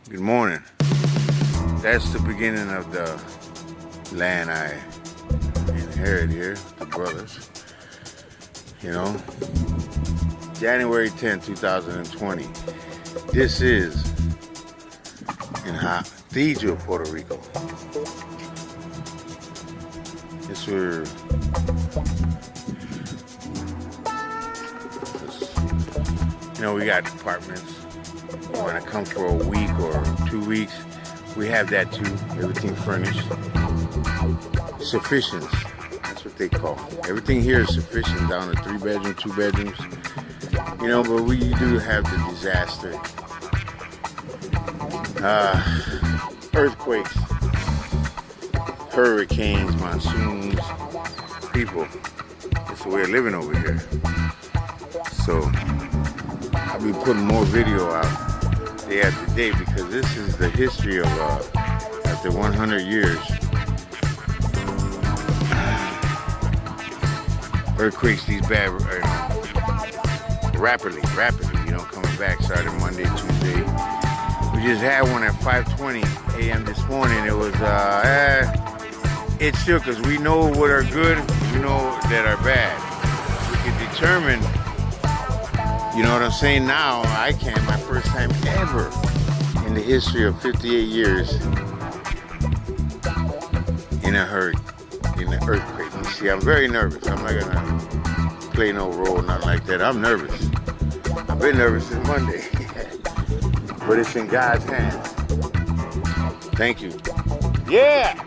Good morning. That's the beginning of the land I inherited here, the brothers. You know, January 10, 2020. This is in Hatillo, Puerto Rico. It's where we got apartments. You want to come for a week or 2 weeks, we have that too. Everything furnished. Sufficient. That's what they call it. Everything here is sufficient, down to 3 bedrooms, 2 bedrooms. You know, but we do have the disaster. Earthquakes, hurricanes, monsoons. People, it's the way of living over here. So I'll be putting more video out day after day because this is the history of after 100 years. Earthquakes, these bad, rapidly, coming back. Started Monday, Tuesday. We just had one at 5:20 a.m. this morning. It was, it shook us. We know what are good, we know that are bad. We can determine. You know what I'm saying? Now I can, my first time ever in the history of 58 years in an earthquake. You see, I'm very nervous. I'm not gonna play no role, nothing like that. I'm nervous. I've been nervous since Monday, but it's in God's hands. Thank you. Yeah.